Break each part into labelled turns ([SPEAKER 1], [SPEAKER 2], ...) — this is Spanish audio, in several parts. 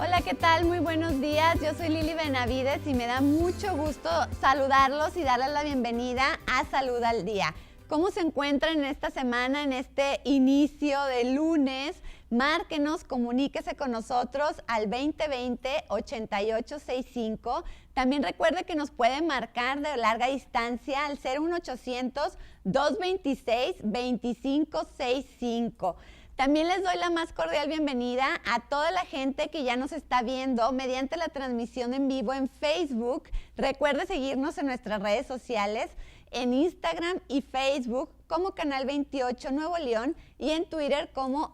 [SPEAKER 1] Hola, ¿qué tal? Muy buenos días. Yo soy Lili Benavides y me da mucho gusto saludarlos y darles la bienvenida a Salud al Día. ¿Cómo se encuentran en esta semana, en este inicio de lunes? Márquenos, comuníquese con nosotros al 2020-8865. También recuerde que nos puede marcar de larga distancia al 01800-226-2565. También les doy la más cordial bienvenida a toda la gente que ya nos está viendo mediante la transmisión en vivo en Facebook. Recuerde seguirnos en nuestras redes sociales, en Instagram y Facebook como Canal 28 Nuevo León y en Twitter como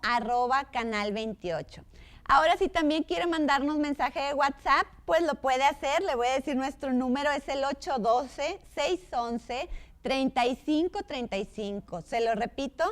[SPEAKER 1] @Canal 28. Ahora, si también quiere mandarnos mensaje de WhatsApp, pues lo puede hacer. Le voy a decir, nuestro número es el 812-611-3535. Se lo repito,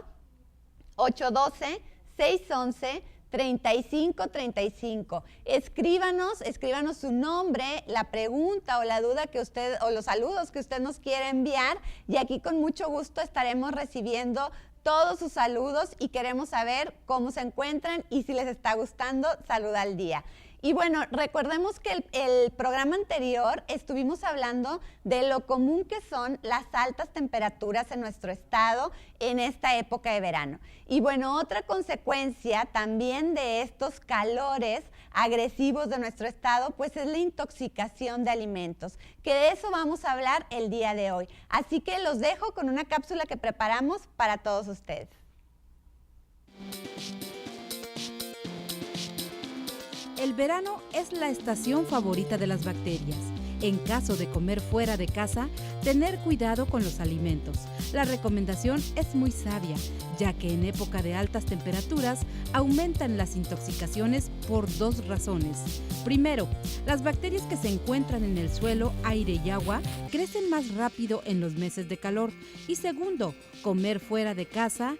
[SPEAKER 1] 812-611-3535. Escríbanos su nombre, la pregunta o la duda que usted, o los saludos que usted nos quiere enviar, y aquí con mucho gusto estaremos recibiendo todos sus saludos y queremos saber cómo se encuentran y si les está gustando Salud al Día. Y bueno, recordemos que el programa anterior estuvimos hablando de lo común que son las altas temperaturas en nuestro estado en esta época de verano. Y bueno, otra consecuencia también de estos calores agresivos de nuestro estado, pues es la intoxicación de alimentos, que de eso vamos a hablar el día de hoy. Así que los dejo con una cápsula que preparamos para todos ustedes.
[SPEAKER 2] El verano es la estación favorita de las bacterias. En caso de comer fuera de casa, tener cuidado con los alimentos. La recomendación es muy sabia, ya que en época de altas temperaturas aumentan las intoxicaciones por dos razones. Primero, las bacterias que se encuentran en el suelo, aire y agua crecen más rápido en los meses de calor. Y segundo, comer fuera de casa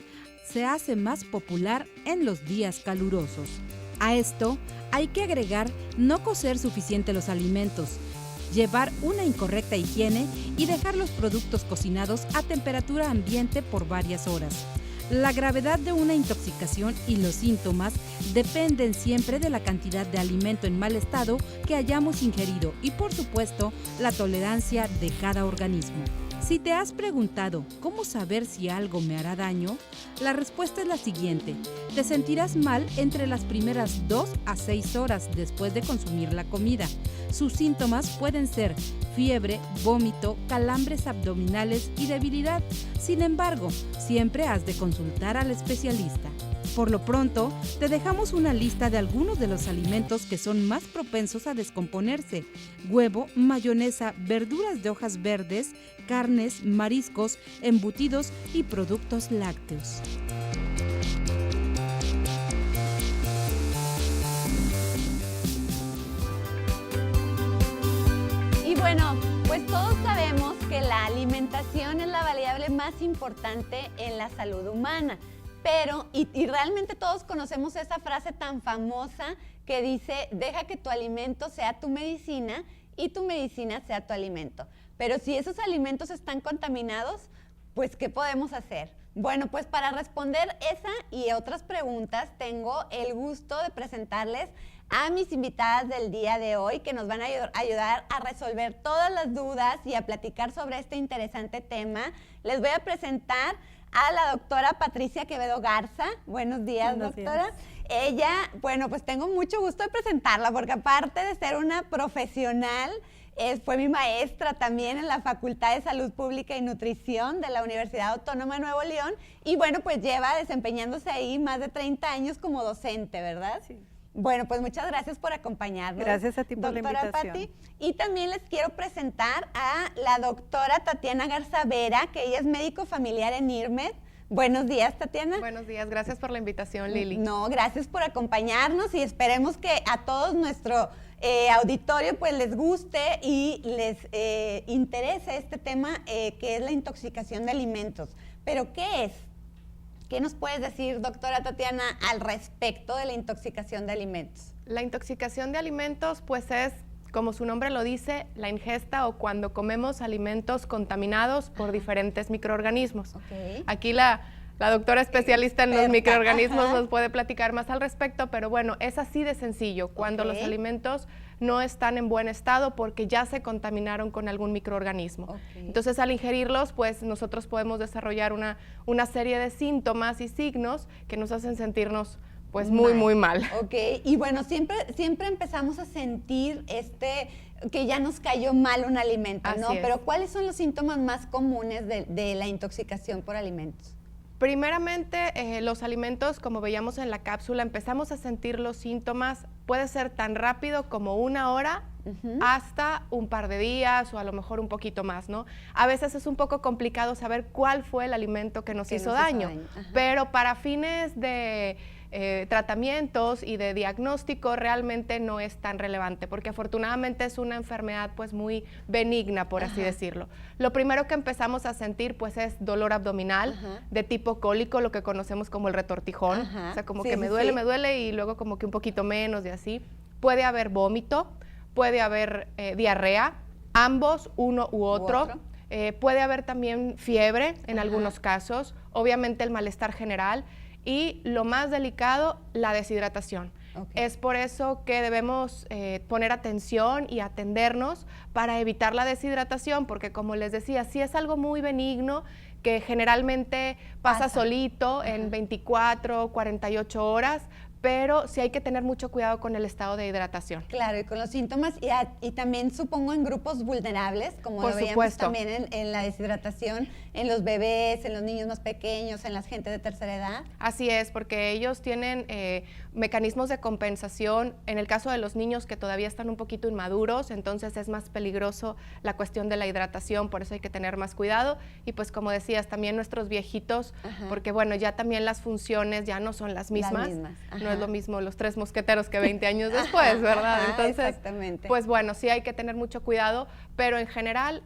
[SPEAKER 2] se hace más popular en los días calurosos. A esto hay que agregar no cocer suficiente los alimentos, llevar una incorrecta higiene y dejar los productos cocinados a temperatura ambiente por varias horas. La gravedad de una intoxicación y los síntomas dependen siempre de la cantidad de alimento en mal estado que hayamos ingerido y, por supuesto, la tolerancia de cada organismo. Si te has preguntado cómo saber si algo me hará daño, la respuesta es la siguiente. Te sentirás mal entre las primeras 2 a 6 horas después de consumir la comida. Sus síntomas pueden ser fiebre, vómito, calambres abdominales y debilidad. Sin embargo, siempre has de consultar al especialista. Por lo pronto, te dejamos una lista de algunos de los alimentos que son más propensos a descomponerse: huevo, mayonesa, verduras de hojas verdes, carnes, mariscos, embutidos y productos lácteos.
[SPEAKER 1] Y bueno, pues todos sabemos que la alimentación es la variable más importante en la salud humana. Pero, y realmente todos conocemos esa frase tan famosa que dice: deja que tu alimento sea tu medicina y tu medicina sea tu alimento. Pero si esos alimentos están contaminados, pues ¿qué podemos hacer? Bueno, pues para responder esa y otras preguntas tengo el gusto de presentarles a mis invitadas del día de hoy, que nos van a ayudar a resolver todas las dudas y a platicar sobre este interesante tema. Les voy a presentar a la doctora Patricia Quevedo Garza. Buenos días, doctora. Ella, bueno, pues tengo mucho gusto de presentarla, porque aparte de ser una profesional, fue mi maestra también en la Facultad de Salud Pública y Nutrición de la Universidad Autónoma de Nuevo León, y bueno, pues lleva desempeñándose ahí más de 30 años como docente, ¿verdad?
[SPEAKER 3] Sí.
[SPEAKER 1] Bueno, pues muchas gracias por acompañarnos.
[SPEAKER 3] Gracias a ti por la invitación.
[SPEAKER 1] Doctora Pati. Y también les quiero presentar a la doctora Tatiana Garza Vera, que ella es médico familiar en IRMED. Buenos días, Tatiana.
[SPEAKER 4] Buenos días, gracias por la invitación, Lili.
[SPEAKER 1] No, gracias por acompañarnos y esperemos que a todos nuestro auditorio pues les guste y les interese este tema que es la intoxicación de alimentos. ¿Pero qué es? ¿Qué nos puedes decir, doctora Tatiana, al respecto de la intoxicación de alimentos?
[SPEAKER 4] La intoxicación de alimentos, pues es, como su nombre lo dice, la ingesta o cuando comemos alimentos contaminados por diferentes microorganismos.
[SPEAKER 1] Okay.
[SPEAKER 4] Aquí la La doctora especialista en los
[SPEAKER 1] Experta,
[SPEAKER 4] microorganismos
[SPEAKER 1] ajá.
[SPEAKER 4] nos puede platicar más al respecto, pero bueno, es así de sencillo, cuando los alimentos no están en buen estado porque ya se contaminaron con algún microorganismo.
[SPEAKER 1] Okay.
[SPEAKER 4] Entonces, al ingerirlos, pues nosotros podemos desarrollar una serie de síntomas y signos que nos hacen sentirnos pues muy mal.
[SPEAKER 1] Ok, y bueno, siempre empezamos a sentir que ya nos cayó mal un alimento, ¿no?
[SPEAKER 4] Así es.
[SPEAKER 1] Pero ¿cuáles son los síntomas más comunes de la intoxicación por alimentos?
[SPEAKER 4] Primeramente, los alimentos, como veíamos en la cápsula, empezamos a sentir los síntomas, puede ser tan rápido como 1 hora hasta un par de días o a lo mejor un poquito más, ¿no? A veces es un poco complicado saber cuál fue el alimento que nos hizo daño, pero para fines de tratamientos y de diagnóstico realmente no es tan relevante porque afortunadamente es una enfermedad pues muy benigna, por así decirlo. Lo primero que empezamos a sentir pues es dolor abdominal de tipo cólico, lo que conocemos como el retortijón, o sea, como que me duele y luego como que un poquito menos y así. Puede haber vómito, puede haber diarrea, ambos, uno u otro. Puede haber también fiebre en algunos casos, obviamente el malestar general. Y lo más delicado, la deshidratación. Es por eso que debemos poner atención y atendernos para evitar la deshidratación, porque como les decía, sí es algo muy benigno que generalmente pasa solito en 24, 48 horas, pero sí hay que tener mucho cuidado con el estado de hidratación.
[SPEAKER 1] Claro, y con los síntomas, y también supongo en grupos vulnerables, como
[SPEAKER 4] Por
[SPEAKER 1] lo veíamos
[SPEAKER 4] supuesto.
[SPEAKER 1] también en la deshidratación, en los bebés, en los niños más pequeños, en la gente de tercera edad.
[SPEAKER 4] Así es, porque ellos tienen mecanismos de compensación. En el caso de los niños que todavía están un poquito inmaduros, entonces es más peligroso la cuestión de la hidratación, por eso hay que tener más cuidado. Y pues como decías, también nuestros viejitos, porque bueno, ya también las funciones ya no son las mismas. No es lo mismo los 3 mosqueteros que 20 años después, ¿verdad? Entonces,
[SPEAKER 1] exactamente.
[SPEAKER 4] pues bueno, sí hay que tener mucho cuidado, pero en general,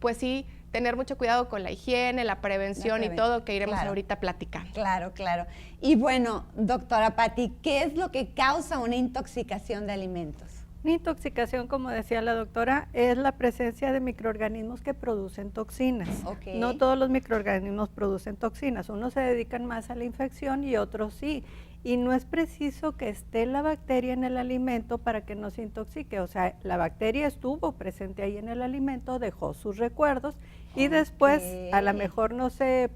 [SPEAKER 4] pues sí, tener mucho cuidado con la higiene, la prevención y todo, que iremos ahorita platicando.
[SPEAKER 1] Claro, claro. Y bueno, doctora Patti, ¿qué es lo que causa una intoxicación de alimentos?
[SPEAKER 3] Una intoxicación, como decía la doctora, es la presencia de microorganismos que producen toxinas. No todos los microorganismos producen toxinas, unos se dedican más a la infección y otros sí. Y no es preciso que esté la bacteria en el alimento para que nos intoxique. O sea, la bacteria estuvo presente ahí en el alimento, dejó sus recuerdos y después a lo mejor no se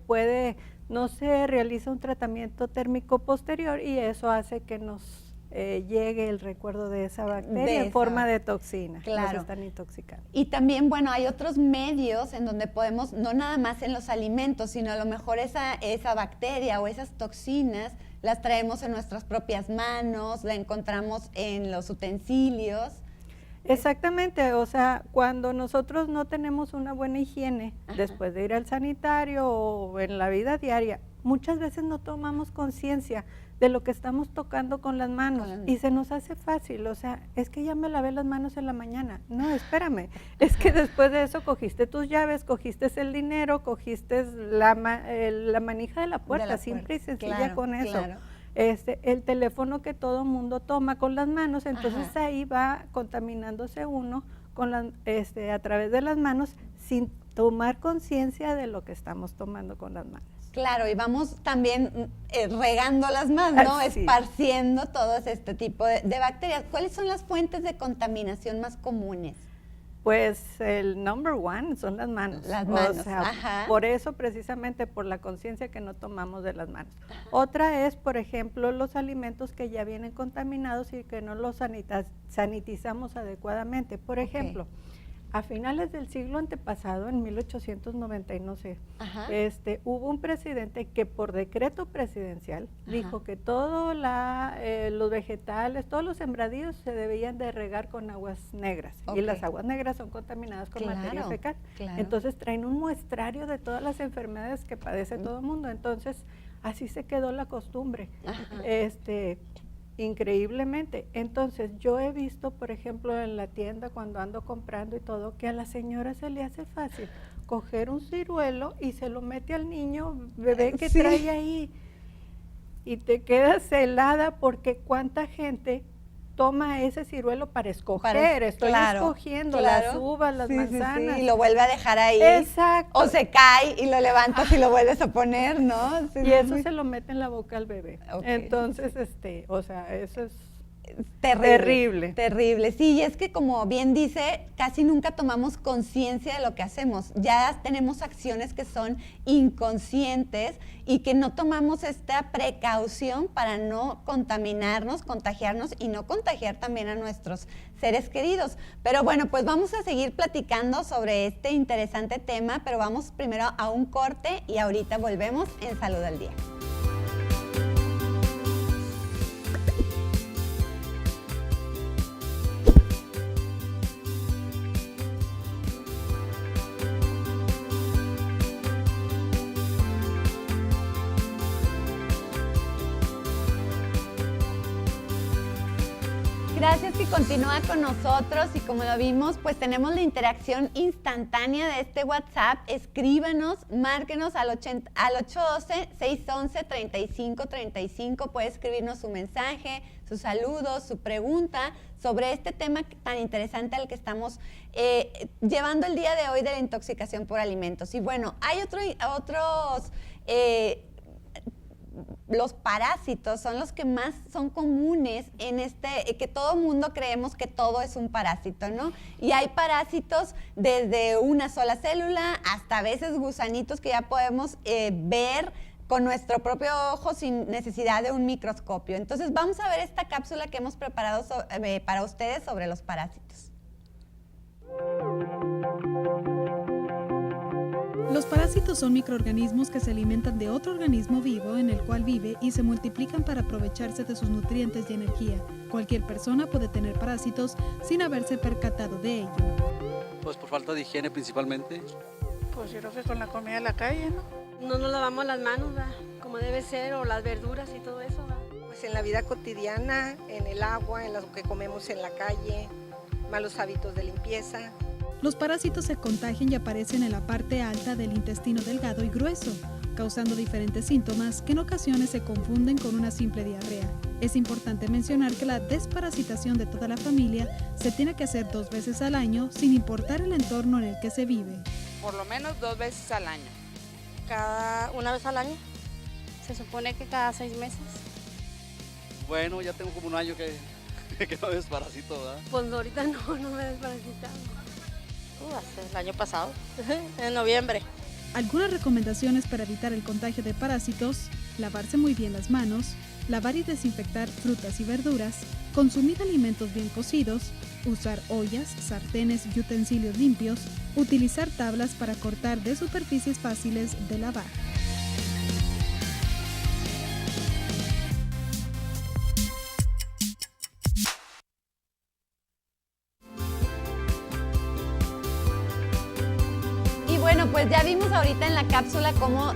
[SPEAKER 3] realiza un tratamiento térmico posterior y eso hace que nos llegue el recuerdo de esa bacteria en forma de toxina.
[SPEAKER 1] Claro.
[SPEAKER 3] Nos están intoxicando.
[SPEAKER 1] Y también, bueno, hay otros medios en donde podemos, no nada más en los alimentos, sino a lo mejor esa bacteria o esas toxinas las traemos en nuestras propias manos, la encontramos en los utensilios.
[SPEAKER 3] Exactamente, o sea, cuando nosotros no tenemos una buena higiene después de ir al sanitario o en la vida diaria, muchas veces no tomamos conciencia de lo que estamos tocando con las manos y se nos hace fácil, o sea, es que ya me lavé las manos en la mañana. No, espérame, es que después de eso cogiste tus llaves, cogiste el dinero, cogiste la manija de la puerta, simple y sencilla con eso. Claro. El teléfono que todo mundo toma con las manos, entonces ahí va contaminándose uno con a través de las manos sin tomar conciencia de lo que estamos tomando con las manos.
[SPEAKER 1] Claro, y vamos también regándolas más, ¿no? Esparciendo todo este tipo de bacterias. ¿Cuáles son las fuentes de contaminación más comunes?
[SPEAKER 3] Pues el number one son las manos.
[SPEAKER 1] Las manos,
[SPEAKER 3] o sea, por eso precisamente por la conciencia que no tomamos de las manos. Otra es, por ejemplo, los alimentos que ya vienen contaminados y que no los sanitizamos adecuadamente. Por ejemplo, a finales del siglo antepasado, en 1890 y no sé, hubo un presidente que por decreto presidencial dijo que todos los vegetales, todos los sembradíos se debían de regar con aguas negras. Y las aguas negras son contaminadas con materia fecal. Entonces traen un muestrario de todas las enfermedades que padece todo el mundo. Entonces así se quedó la costumbre. Increíblemente. Entonces, yo he visto, por ejemplo, en la tienda cuando ando comprando y todo, que a la señora se le hace fácil coger un ciruelo y se lo mete al niño bebé que trae ahí y te quedas helada porque cuánta gente toma ese ciruelo para escoger, estoy escogiendo las uvas, las manzanas.
[SPEAKER 1] Sí, y lo vuelve a dejar ahí.
[SPEAKER 3] Exacto.
[SPEAKER 1] O se cae y lo levantas y lo vuelves a poner, ¿no? Sí,
[SPEAKER 3] y eso se lo mete en la boca al bebé.
[SPEAKER 1] Okay.
[SPEAKER 3] Entonces, o sea, eso es
[SPEAKER 1] terrible. Terrible, sí, y es que como bien dice, casi nunca tomamos conciencia de lo que hacemos. Ya tenemos acciones que son inconscientes y que no tomamos esta precaución para no contaminarnos, contagiarnos y no contagiar también a nuestros seres queridos. Pero bueno, pues vamos a seguir platicando sobre este interesante tema, pero vamos primero a un corte y ahorita volvemos en Salud al Día. Gracias que continúa con nosotros y como lo vimos, pues tenemos la interacción instantánea de este WhatsApp. Escríbanos, márquenos al 812-611-3535. Puede escribirnos su mensaje, su saludo, su pregunta sobre este tema tan interesante al que estamos llevando el día de hoy de la intoxicación por alimentos. Y bueno, hay otros... los parásitos son los que más son comunes en que todo mundo creemos que todo es un parásito, ¿no? Y hay parásitos desde una sola célula hasta a veces gusanitos que ya podemos ver con nuestro propio ojo sin necesidad de un microscopio. Entonces vamos a ver esta cápsula que hemos preparado para ustedes sobre los parásitos.
[SPEAKER 5] Los parásitos son microorganismos que se alimentan de otro organismo vivo en el cual vive y se multiplican para aprovecharse de sus nutrientes y energía. Cualquier persona puede tener parásitos sin haberse percatado de ello.
[SPEAKER 6] Pues por falta de higiene principalmente.
[SPEAKER 7] Pues yo creo que con la comida de la calle, ¿no?
[SPEAKER 8] No nos lavamos las manos, ¿verdad? Como debe ser, o las verduras y todo eso, ¿verdad?
[SPEAKER 9] Pues en la vida cotidiana, en el agua, en lo que comemos en la calle, malos hábitos de limpieza.
[SPEAKER 5] Los parásitos se contagian y aparecen en la parte alta del intestino delgado y grueso, causando diferentes síntomas que en ocasiones se confunden con una simple diarrea. Es importante mencionar que la desparasitación de toda la familia se tiene que hacer 2 veces al año, sin importar el entorno en el que se vive.
[SPEAKER 7] Por lo menos 2 veces al año.
[SPEAKER 8] ¿Una vez al año? Se supone que cada 6 meses.
[SPEAKER 6] Bueno, ya tengo como un año que no desparasito, ¿verdad?
[SPEAKER 8] Pues ahorita no me he desparasitado. Hace el año pasado, en noviembre.
[SPEAKER 5] Algunas recomendaciones para evitar el contagio de parásitos: lavarse muy bien las manos, lavar y desinfectar frutas y verduras, consumir alimentos bien cocidos, usar ollas, sartenes y utensilios limpios, utilizar tablas para cortar de superficies fáciles de lavar.
[SPEAKER 1] Bueno, pues ya vimos ahorita en la cápsula cómo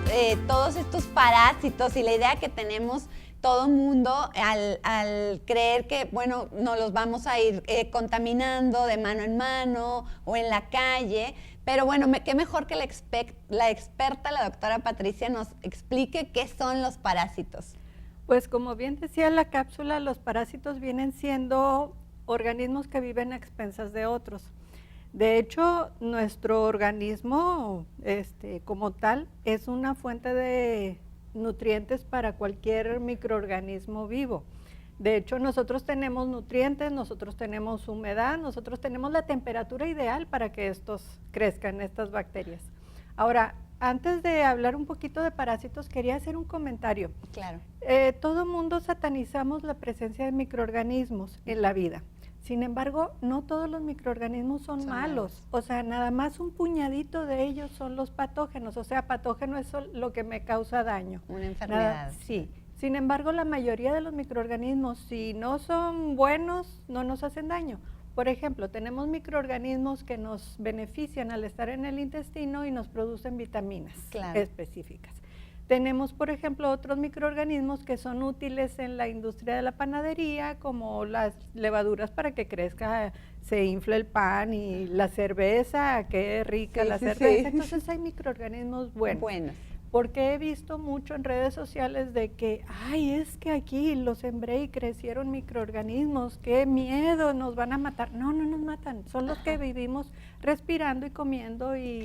[SPEAKER 1] todos estos parásitos y la idea que tenemos todo mundo al creer que, bueno, nos los vamos a ir contaminando de mano en mano o en la calle. Pero bueno, qué mejor que la experta, la doctora Patricia, nos explique qué son los parásitos.
[SPEAKER 3] Pues como bien decía la cápsula, los parásitos vienen siendo organismos que viven a expensas de otros. De hecho, nuestro organismo como tal es una fuente de nutrientes para cualquier microorganismo vivo. De hecho, nosotros tenemos nutrientes, nosotros tenemos humedad, nosotros tenemos la temperatura ideal para que estos crezcan, estas bacterias. Ahora, antes de hablar un poquito de parásitos, quería hacer un comentario.
[SPEAKER 1] Claro.
[SPEAKER 3] Todo mundo satanizamos la presencia de microorganismos en la vida. Sin embargo, no todos los microorganismos son malos. O sea, nada más un puñadito de ellos son los patógenos. O sea, patógeno es lo que me causa daño.
[SPEAKER 1] Una enfermedad.
[SPEAKER 3] Sí. Sin embargo, la mayoría de los microorganismos, si no son buenos, no nos hacen daño. Por ejemplo, tenemos microorganismos que nos benefician al estar en el intestino y nos producen vitaminas específicas. Tenemos, por ejemplo, otros microorganismos que son útiles en la industria de la panadería, como las levaduras para que crezca, se infle el pan, y la cerveza, qué rica la cerveza. Entonces hay microorganismos buenos. porque he visto mucho en redes sociales de que, ay, es que aquí los sembré y crecieron microorganismos, qué miedo, nos van a matar. No, no nos matan, son los que vivimos respirando y comiendo y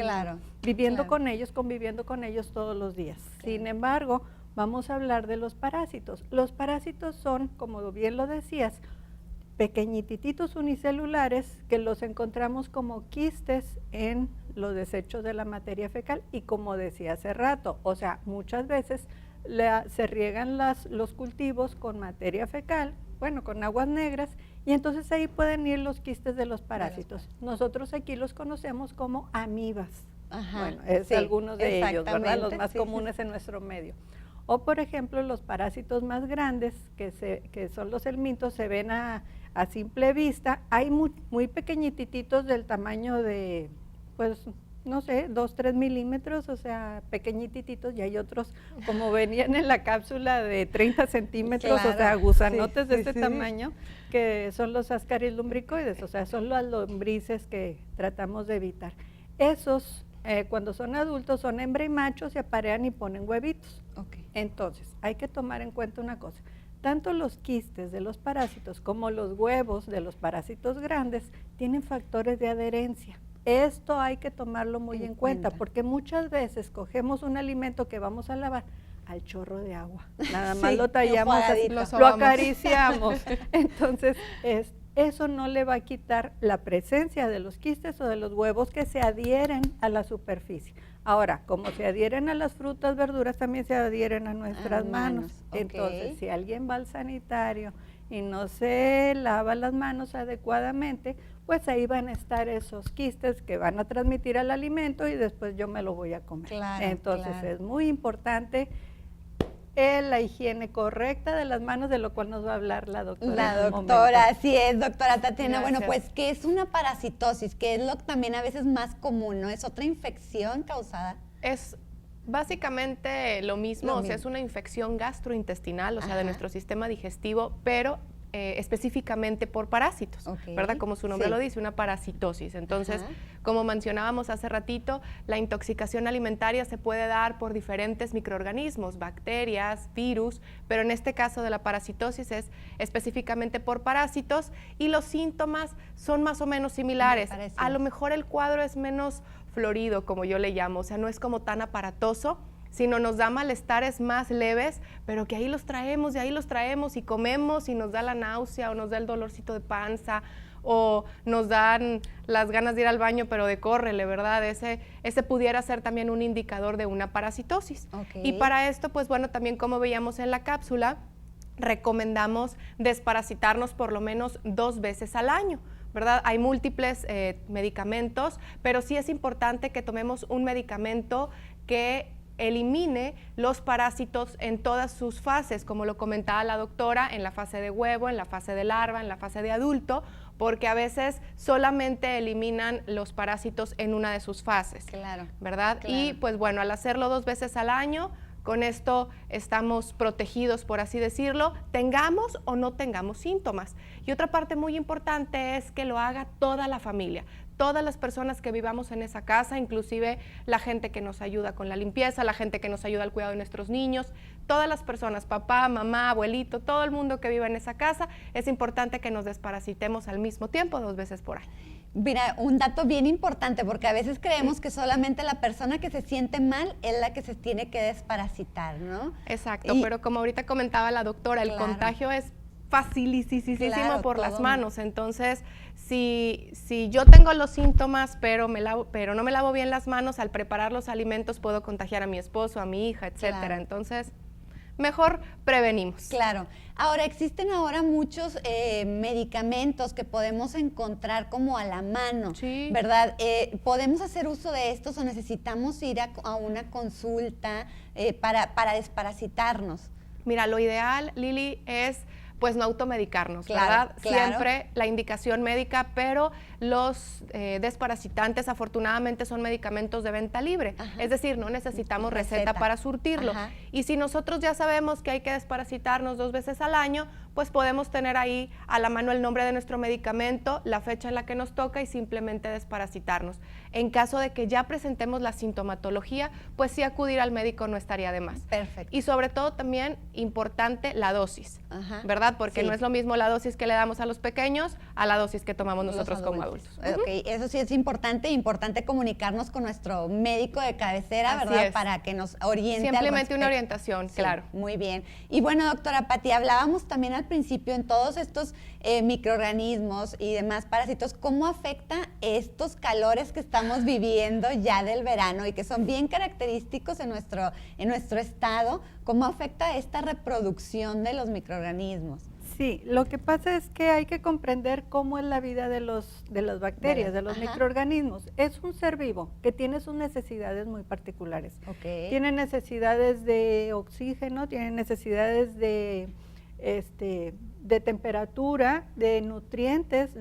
[SPEAKER 3] viviendo con ellos, conviviendo con ellos todos los días. Sin embargo, vamos a hablar de los parásitos. Los parásitos son, como bien lo decías, pequeñititos unicelulares que los encontramos como quistes en los desechos de la materia fecal y como decía hace rato, o sea, muchas veces se riegan los cultivos con materia fecal, bueno, con aguas negras, y entonces ahí pueden ir los quistes de los parásitos. Nosotros aquí los conocemos como amibas. Bueno, es algunos de ellos, ¿verdad? Los más comunes en nuestro medio. O, por ejemplo, los parásitos más grandes, que son los helmintos, se ven a simple vista. Hay muy pequeñititos del tamaño de, pues, no sé, 2-3 milímetros, o sea, pequeñititos, y hay otros, como venían en la cápsula, de 30 centímetros, o sea, gusanotes de este tamaño, que son los Ascaris lumbricoides, o sea, son las lombrices que tratamos de evitar. Esos, cuando son adultos, son hembra y macho, se aparean y ponen huevitos. Entonces, hay que tomar en cuenta una cosa. Tanto los quistes de los parásitos como los huevos de los parásitos grandes tienen factores de adherencia. Esto hay que tomarlo muy en cuenta, porque muchas veces cogemos un alimento que vamos a lavar al chorro de agua. Nada más lo tallamos, lo acariciamos. Entonces, eso no le va a quitar la presencia de los quistes o de los huevos que se adhieren a la superficie. Ahora, como se adhieren a las frutas, verduras, también se adhieren a nuestras manos. Entonces, si alguien va al sanitario y no se lava las manos adecuadamente, pues ahí van a estar esos quistes que van a transmitir al alimento y después yo me lo voy a comer. Entonces, es muy importante la higiene correcta de las manos, de lo cual nos va a hablar la doctora.
[SPEAKER 1] La doctora, así es, doctora Tatiana. Bueno, pues, ¿qué es una parasitosis? ¿Qué es lo también a veces más común, no? ¿Es otra infección causada?
[SPEAKER 4] Es básicamente lo mismo, o sea, es una infección gastrointestinal, o sea, de nuestro sistema digestivo, pero específicamente por parásitos, ¿verdad? Como su nombre lo dice, una parasitosis. Entonces, como mencionábamos hace ratito, la intoxicación alimentaria se puede dar por diferentes microorganismos, bacterias, virus, pero en este caso de la parasitosis es específicamente por parásitos y los síntomas son más o menos similares. A lo mejor el cuadro es menos florido, como yo le llamo, o sea, no es como tan aparatoso, sino nos da malestares más leves, pero que ahí los traemos y comemos y nos da la náusea o nos da el dolorcito de panza o nos dan las ganas de ir al baño, pero de córrele, ¿verdad? Ese pudiera ser también un indicador de una parasitosis. Y para esto, pues bueno, también como veíamos en la cápsula, recomendamos desparasitarnos por lo menos 2 veces al año, ¿verdad? Hay múltiples medicamentos, pero sí es importante que tomemos un medicamento que elimine los parásitos en todas sus fases, como lo comentaba la doctora, en la fase de huevo, en la fase de larva, en la fase de adulto, porque a veces solamente eliminan los parásitos en una de sus fases, ¿verdad? Y pues bueno, al hacerlo 2 veces al año, con esto estamos protegidos, por así decirlo, tengamos o no tengamos síntomas. Y otra parte muy importante es que lo haga toda la familia, todas las personas que vivamos en esa casa, inclusive la gente que nos ayuda con la limpieza, la gente que nos ayuda al cuidado de nuestros niños, todas las personas, papá, mamá, abuelito, todo el mundo que viva en esa casa, es importante que nos desparasitemos al mismo tiempo 2 veces por año.
[SPEAKER 1] Mira, un dato bien importante, porque a veces creemos que solamente la persona que se siente mal es la que se tiene que desparasitar, ¿no?
[SPEAKER 4] Exacto, pero como ahorita comentaba la doctora, el contagio es facilísimo por las manos. Entonces, si yo tengo los síntomas, pero no me lavo bien las manos, al preparar los alimentos puedo contagiar a mi esposo, a mi hija, etcétera. Entonces, mejor prevenimos.
[SPEAKER 1] Ahora, existen ahora muchos medicamentos que podemos encontrar como a la mano, ¿verdad? ¿Podemos hacer uso de estos o necesitamos ir a una consulta para desparasitarnos?
[SPEAKER 4] Mira, lo ideal, Lili, es pues no automedicarnos, ¿verdad? Siempre la indicación médica, pero los desparasitantes afortunadamente son medicamentos de venta libre, es decir, no necesitamos receta para surtirlo. Y si nosotros ya sabemos que hay que desparasitarnos 2 veces al año, pues podemos tener ahí a la mano el nombre de nuestro medicamento, la fecha en la que nos toca y simplemente desparasitarnos. En caso de que ya presentemos la sintomatología, pues sí acudir al médico no estaría de más.
[SPEAKER 1] Perfecto.
[SPEAKER 4] Y sobre todo también importante la dosis, ¿verdad? Porque
[SPEAKER 1] Sí.
[SPEAKER 4] no es lo mismo la dosis que le damos a los pequeños a la dosis que tomamos nosotros como adultos.
[SPEAKER 1] Ok, eso sí es importante comunicarnos con nuestro médico de cabecera,
[SPEAKER 4] Así
[SPEAKER 1] ¿verdad?
[SPEAKER 4] es.
[SPEAKER 1] Para que nos oriente. al
[SPEAKER 4] Simplemente una
[SPEAKER 1] respecto.
[SPEAKER 4] orientación,
[SPEAKER 1] Sí,
[SPEAKER 4] claro.
[SPEAKER 1] muy bien. Y bueno, doctora Pati, hablábamos también al principio en todos estos microorganismos y demás parásitos, ¿cómo afecta estos calores que estamos viviendo ya del verano y que son bien característicos en nuestro estado? ¿Cómo afecta esta reproducción de los microorganismos?
[SPEAKER 3] Sí, lo que pasa es que hay que comprender cómo es la vida de las bacterias, de los
[SPEAKER 1] Ajá.
[SPEAKER 3] microorganismos. Es un ser vivo que tiene sus necesidades muy particulares.
[SPEAKER 1] Ok.
[SPEAKER 3] Tiene necesidades de oxígeno, tiene necesidades de temperatura, de nutrientes,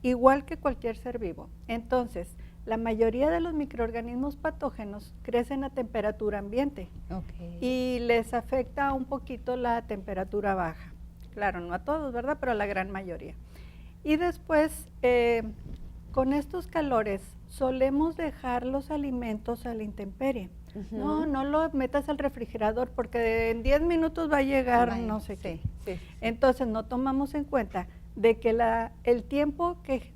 [SPEAKER 3] igual que cualquier ser vivo. Entonces, la mayoría de los microorganismos patógenos crecen a temperatura ambiente y les afecta un poquito la temperatura baja. Claro, no a todos, ¿verdad? Pero a la gran mayoría. Y después, con estos calores, solemos dejar los alimentos a la intemperie. No lo metas al refrigerador porque en 10 minutos va a llegar no sé qué.
[SPEAKER 1] Sí.
[SPEAKER 3] Entonces, no tomamos en cuenta de que el tiempo que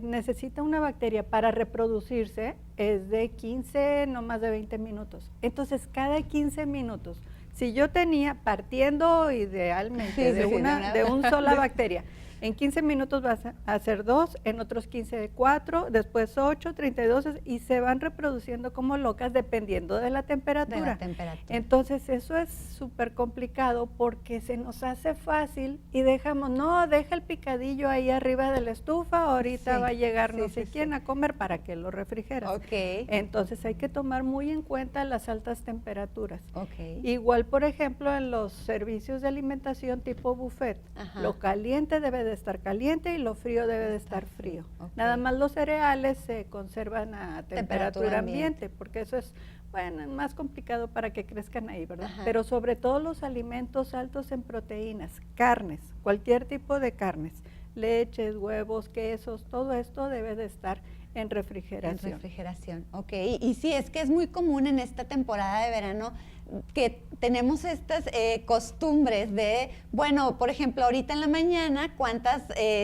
[SPEAKER 3] necesita una bacteria para reproducirse es de 15, no más de 20 minutos. Entonces, cada 15 minutos, si yo tenía, partiendo idealmente de una sola bacteria, en 15 minutos vas a hacer 2, en otros 15 4, después 8, 32 y se van reproduciendo como locas dependiendo de la temperatura. Entonces eso es súper complicado porque se nos hace fácil y deja el picadillo ahí arriba de la estufa, ahorita va a llegar no sé quién a comer, para que lo refrigeras. Entonces hay que tomar muy en cuenta las altas temperaturas. Igual, por ejemplo, en los servicios de alimentación tipo buffet, lo caliente debe de estar caliente y lo frío debe de estar frío. Nada más los cereales se conservan a temperatura ambiente, porque eso es, más complicado para que crezcan ahí, ¿verdad? Pero sobre todo los alimentos altos en proteínas, carnes, cualquier tipo de carnes, leches, huevos, quesos, todo esto debe de estar en refrigeración.
[SPEAKER 1] Ok. Y sí, es que es muy común en esta temporada de verano que tenemos estas costumbres de, por ejemplo, ahorita en la mañana, ¿cuántas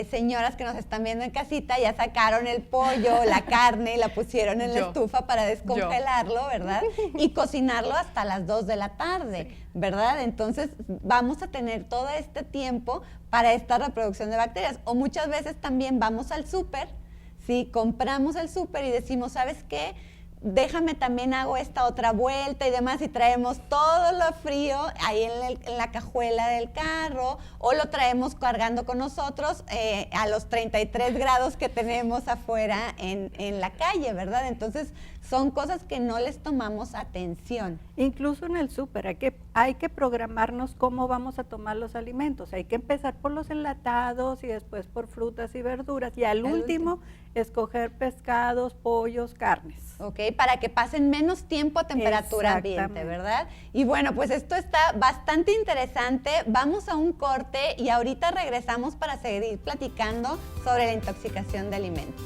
[SPEAKER 1] señoras que nos están viendo en casita ya sacaron el pollo, la carne y la pusieron en la estufa para descongelarlo, ¿verdad? Y cocinarlo hasta las 2 de la tarde, ¿verdad? Entonces vamos a tener todo este tiempo para esta reproducción de bacterias. O muchas veces también vamos al súper, ¿sí? Compramos el súper y decimos, ¿sabes qué? Déjame también hago esta otra vuelta y demás y traemos todo lo frío ahí en la cajuela del carro o lo traemos cargando con nosotros a los 33 grados que tenemos afuera en la calle, ¿verdad? Entonces son cosas que no les tomamos atención.
[SPEAKER 3] Incluso en el súper hay que programarnos cómo vamos a tomar los alimentos. Hay que empezar por los enlatados y después por frutas y verduras y al último escoger pescados, pollos, carnes.
[SPEAKER 1] Para que pasen menos tiempo a temperatura ambiente, ¿verdad? Y bueno, pues esto está bastante interesante. Vamos a un corte y ahorita regresamos para seguir platicando sobre la intoxicación de alimentos.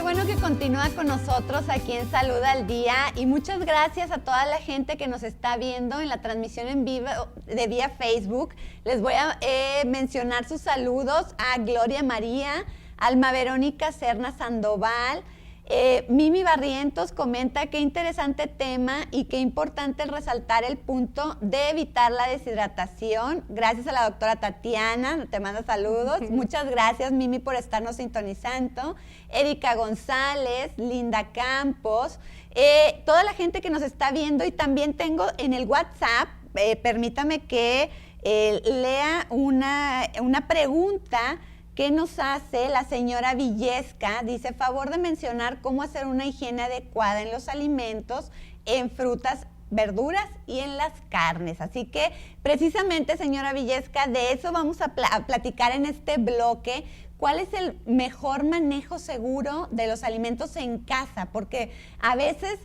[SPEAKER 1] Bueno que continúa con nosotros aquí en Salud al Día y muchas gracias a toda la gente que nos está viendo en la transmisión en vivo de vía Facebook. Les voy a mencionar sus saludos a Gloria María, Alma Verónica Serna Sandoval, Mimi Barrientos comenta qué interesante tema y qué importante resaltar el punto de evitar la deshidratación. Gracias a la doctora Tatiana, te manda saludos. Muchas gracias, Mimi, por estarnos sintonizando. Erika González, Linda Campos, toda la gente que nos está viendo y también tengo en el WhatsApp, permítame que lea una pregunta que nos hace la señora Villesca. Dice, favor de mencionar cómo hacer una higiene adecuada en los alimentos, en frutas, verduras y en las carnes. Así que precisamente, señora Villesca, de eso vamos a platicar en este bloque. ¿cuál es el mejor manejo seguro de los alimentos en casa? Porque a veces,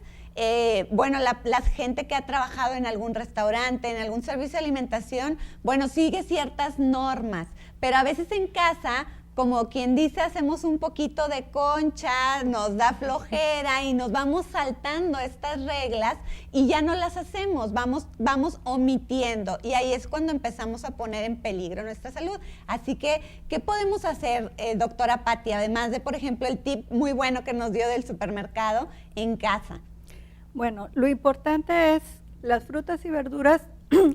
[SPEAKER 1] bueno, la gente que ha trabajado en algún restaurante, en algún servicio de alimentación, bueno, sigue ciertas normas, pero a veces en casa, como quien dice, hacemos un poquito de concha, nos da flojera y nos vamos saltando estas reglas y ya no las hacemos, vamos omitiendo, y ahí es cuando empezamos a poner en peligro nuestra salud. Así que, ¿qué podemos hacer, doctora Patti, además de, por ejemplo, el tip muy bueno que nos dio del supermercado en casa?
[SPEAKER 3] Bueno, lo importante es las frutas y verduras,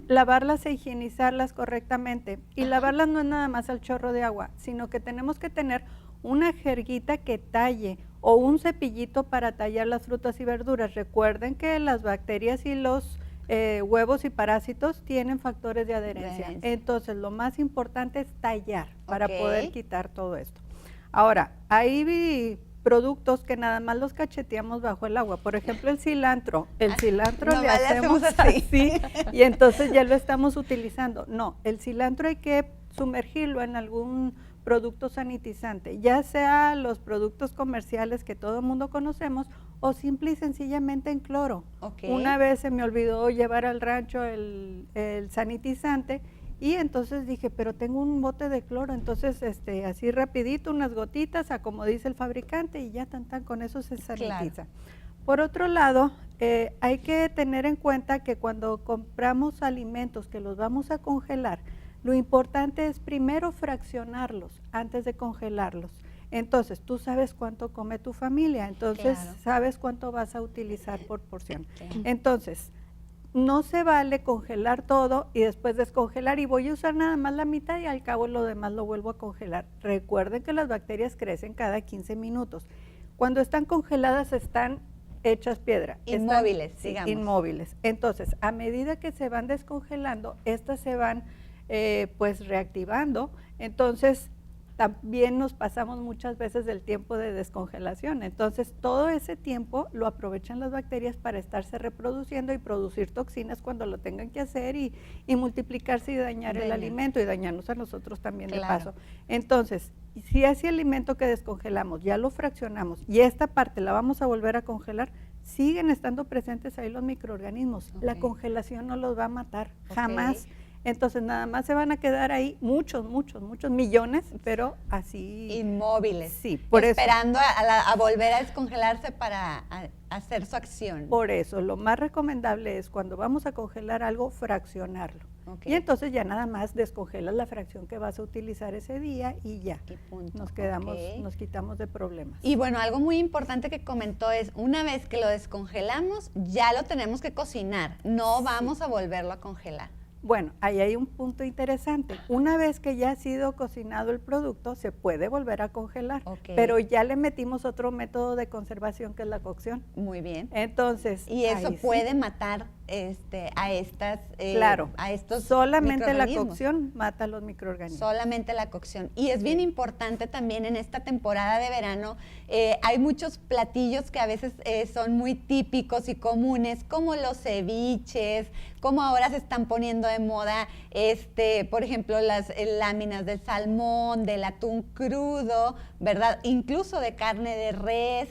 [SPEAKER 3] lavarlas e higienizarlas correctamente. Y lavarlas no es nada más al chorro de agua, sino que tenemos que tener una jerguita que talle o un cepillito para tallar las frutas y verduras. Recuerden que las bacterias y los huevos y parásitos tienen factores de adherencia. Entonces, lo más importante es tallar para poder quitar todo esto. Ahora, hay productos que nada más los cacheteamos bajo el agua. Por ejemplo, el cilantro. El cilantro le hacemos así y entonces ya lo estamos utilizando. No, el cilantro hay que sumergirlo en algún producto sanitizante, ya sea los productos comerciales que todo el mundo conocemos o simple y sencillamente en cloro. Una vez se me olvidó llevar al rancho el sanitizante y entonces dije, pero tengo un bote de cloro, entonces así rapidito, unas gotitas, a como dice el fabricante, y ya tan con eso se sanitiza. Claro. Por otro lado, hay que tener en cuenta que cuando compramos alimentos que los vamos a congelar, lo importante es primero fraccionarlos antes de congelarlos. Entonces, tú sabes cuánto come tu familia, entonces sabes cuánto vas a utilizar por porción. Entonces, no se vale congelar todo y después descongelar y voy a usar nada más la mitad y al cabo lo demás lo vuelvo a congelar. Recuerden que las bacterias crecen cada 15 minutos. Cuando están congeladas están hechas piedra.
[SPEAKER 1] Inmóviles, digamos.
[SPEAKER 3] Inmóviles. Entonces, a medida que se van descongelando, estas se van pues reactivando. Entonces, también nos pasamos muchas veces del tiempo de descongelación. Entonces, todo ese tiempo lo aprovechan las bacterias para estarse reproduciendo y producir toxinas cuando lo tengan que hacer y multiplicarse y dañar el alimento y dañarnos a nosotros también de paso. Entonces, si ese alimento que descongelamos ya lo fraccionamos y esta parte la vamos a volver a congelar, siguen estando presentes ahí los microorganismos. La congelación no los va a matar, jamás. Entonces nada más se van a quedar ahí muchos millones, pero así
[SPEAKER 1] inmóviles.
[SPEAKER 3] Sí, por
[SPEAKER 1] esperando a volver a descongelarse para hacer su acción.
[SPEAKER 3] Por eso, lo más recomendable es cuando vamos a congelar algo, fraccionarlo. Y entonces ya nada más descongelas la fracción que vas a utilizar ese día y ya. Nos quitamos de problemas.
[SPEAKER 1] Y bueno, algo muy importante que comentó es, una vez que lo descongelamos, ya lo tenemos que cocinar, no vamos a volverlo a congelar.
[SPEAKER 3] Bueno, ahí hay un punto interesante. Una vez que ya ha sido cocinado el producto, se puede volver a congelar, pero ya le metimos otro método de conservación que es la cocción.
[SPEAKER 1] Muy bien.
[SPEAKER 3] Entonces,
[SPEAKER 1] y eso puede matar a estos
[SPEAKER 3] solamente la cocción mata a los microorganismos.
[SPEAKER 1] Solamente la cocción. Y es bien importante también en esta temporada de verano, hay muchos platillos que a veces son muy típicos y comunes, como los ceviches, como ahora se están poniendo de moda, por ejemplo, las láminas del salmón, del atún crudo, ¿verdad? Incluso de carne de res,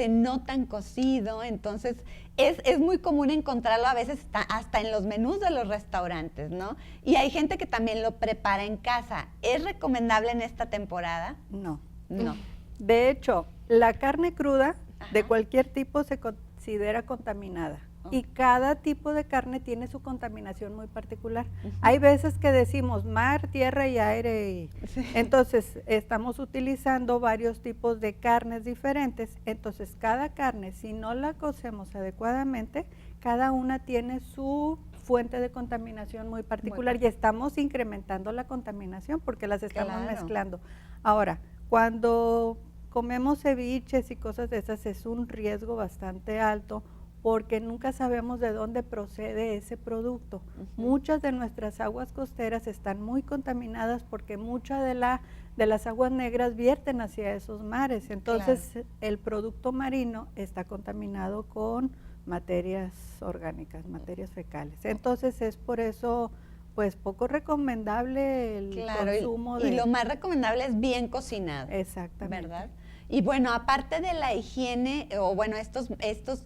[SPEAKER 1] no tan cocido. Entonces, es muy común encontrarlo a veces hasta en los menús de los restaurantes, ¿no? Y hay gente que también lo prepara en casa. ¿Es recomendable en esta temporada?
[SPEAKER 3] No.
[SPEAKER 1] No.
[SPEAKER 3] De hecho, la carne cruda de cualquier tipo se considera contaminada. Y cada tipo de carne tiene su contaminación muy particular. Hay veces que decimos mar, tierra y aire. Entonces, estamos utilizando varios tipos de carnes diferentes. Entonces, cada carne, si no la cocemos adecuadamente, cada una tiene su fuente de contaminación muy particular y estamos incrementando la contaminación porque las estamos mezclando. Ahora, cuando comemos ceviches y cosas de esas, es un riesgo bastante alto porque nunca sabemos de dónde procede ese producto. Muchas de nuestras aguas costeras están muy contaminadas porque mucha de las aguas negras vierten hacia esos mares. Entonces, el producto marino está contaminado con materias orgánicas, materias fecales. Entonces, es por eso pues poco recomendable el consumo
[SPEAKER 1] y lo más recomendable es bien cocinado.
[SPEAKER 3] Exactamente.
[SPEAKER 1] ¿Verdad? Y bueno, aparte de la higiene, o bueno, estos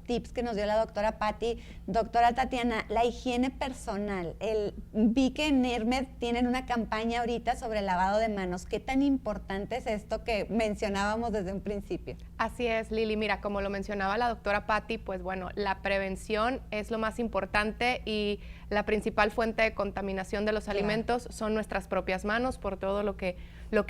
[SPEAKER 1] tips que nos dio la doctora Patti, doctora Tatiana, la higiene personal. Vi que en ERMED tienen una campaña ahorita sobre el lavado de manos. ¿Qué tan importante es esto que mencionábamos desde un principio?
[SPEAKER 4] Así es, Lili. Mira, como lo mencionaba la doctora Patti, pues bueno, la prevención es lo más importante y la principal fuente de contaminación de los alimentos son nuestras propias manos por todo lo que